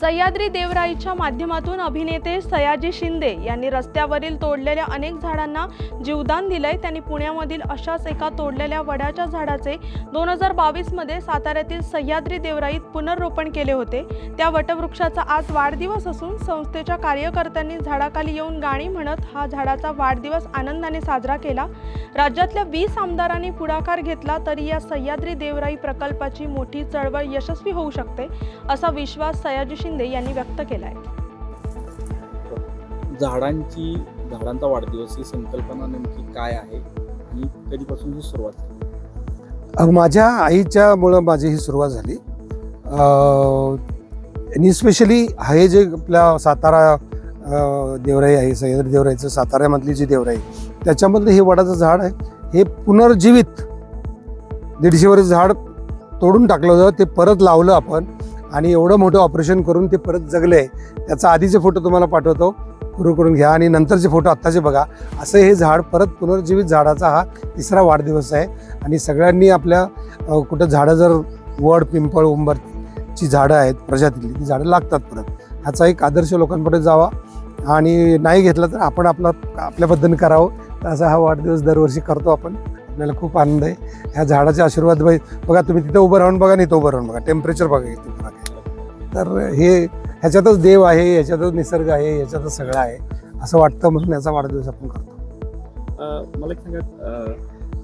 सह्याद्री देवराईच्या माध्यमातून अभिनेते सयाजी शिंदे यांनी रस्त्यावरील तोडलेल्या अनेक झाडांना जीवदान दिलंय। त्यांनी पुण्यामधील अशाच एका तोडलेल्या वडाच्या झाडाचे 2022 मध्ये साताऱ्यातील सह्याद्री देवराईत पुनर्रोपण केले होते। त्या वटवृक्षाचा आज वाढदिवस असून संस्थेच्या कार्यकर्त्यांनी झाडाखाली येऊन गाणी म्हणत हा झाडाचा वाढदिवस आनंदाने साजरा केला। राज्यातल्या 20 आमदारांनी पुढाकार घेतला तरी या सह्याद्री देवराई प्रकल्पाची मोठी चळवळ यशस्वी होऊ शकते, असा विश्वास सयाजी शिंदे यांनी व्यक्त केलाय। झाडांचा वाढदिवस ही संकल्पना नेमकी काय आहे आणि कधीपासून ही सुरुवात झाली? माझ्या आईच्या मुळे माझी ही सुरुवात झाली। आणि स्पेशली हे जे आपल्या सातारा देवराई आहे, सह्याद्री देवराईचं साताऱ्यामधली जी देवराई, त्याच्यामधलं हे वडाचं झाड आहे, हे पुनर्जीवित 150 वर्ष झाड तोडून टाकलं होतं, ते परत लावलं आपण आणि एवढं मोठं ऑपरेशन करून ते परत जगले। त्याचा आधीचे फोटो तुम्हाला पाठवतो, पूर्ण करून घ्या आणि नंतरचे फोटो आत्ताचे बघा। असं हे झाड परत पुनर्जीवित झाडाचा हा 3रा वाढदिवस आहे आणि सगळ्यांनी आपल्या कुठं झाडं जर वड, पिंपळ, उंबरची झाडं आहेत प्रजातीतली, ती झाडं लागतात परत। ह्याचा एक आदर्श लोकांपर्यंत जावा आणि नाही घेतला तर आपण आपल्या पद्धतीने करावं। असा हा वाढदिवस दरवर्षी करतो आपण। आपल्याला खूप आनंद आहे ह्या झाडाचे आशीर्वाद बघा। तुम्ही तिथं उभं राहून बघा, इथं उभं राहून बघा, टेम्परेचर बघा इथे बघा। तर ह्याच्यातच देव आहे, ह्याच्यातच निसर्ग आहे, ह्याच्यातच सगळं आहे असं वाटतं, म्हणून याचा वाढदिवस आपण करतो। मला एक सांगा,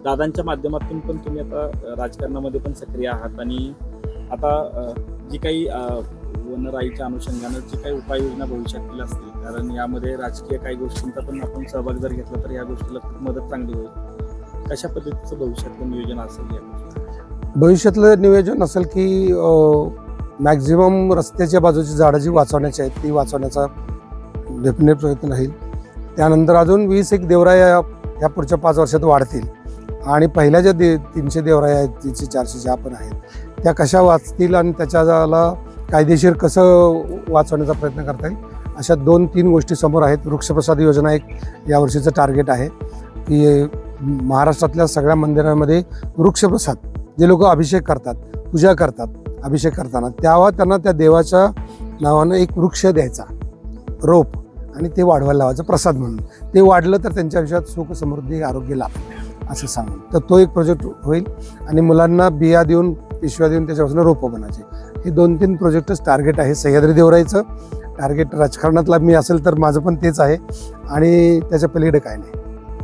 दादांच्या माध्यमातून पण तुम्ही आता राजकारणामध्ये पण सक्रिय आहात आणि आता जी काही वनराईच्या अनुषंगानं जी काही उपाययोजना भविष्यातील असतील, कारण यामध्ये राजकीय काही गोष्टींचा पण आपण सहभाग जर घेतला तर या गोष्टीला खूप मदत चांगली होईल। कशा पद्धतीचं भविष्यातलं नियोजन असेल? भविष्यातलं नियोजन असेल की मॅक्झिमम रस्त्याच्या बाजूची झाडं जी वाचवण्याची आहेत ती वाचवण्याचा डेफिनेट प्रयत्न राहील। त्यानंतर अजून 20 एक देवराया या पुढच्या 5 वर्षात वाढतील आणि पहिल्या ज्या 300 देवराया आहेत, 300-400 ज्या पण आहेत, त्या कशा वाचतील आणि त्याच्याला कायदेशीर कसं वाचवण्याचा प्रयत्न करता येईल, अशा 2-3 गोष्टी समोर आहेत। वृक्षप्रसाद योजना एक यावर्षीचं टार्गेट आहे की महाराष्ट्रातल्या सगळ्या मंदिरांमध्ये वृक्षप्रसाद, जे लोक अभिषेक करतात, पूजा करतात, अभिषेक करताना त्यांना त्या देवाच्या नावानं एक वृक्ष द्यायचा, रोप, आणि ते वाढवायला लावायचं प्रसाद म्हणून। ते वाढलं तर त्यांच्या आयुष्यात सुख, समृद्धी, आरोग्य लाभ असं सांगून तर तो एक प्रोजेक्ट होईल आणि मुलांना बिया देऊन, पिशव्या देऊन त्याच्यापासून रोपं बनायचे। हे 2-3 प्रोजेक्टच टार्गेट आहे सह्याद्री देवराईचं। टार्गेट राजकारणातला मी असेल तर माझं पण तेच आहे आणि त्याच्या पलीकडे काय नाही।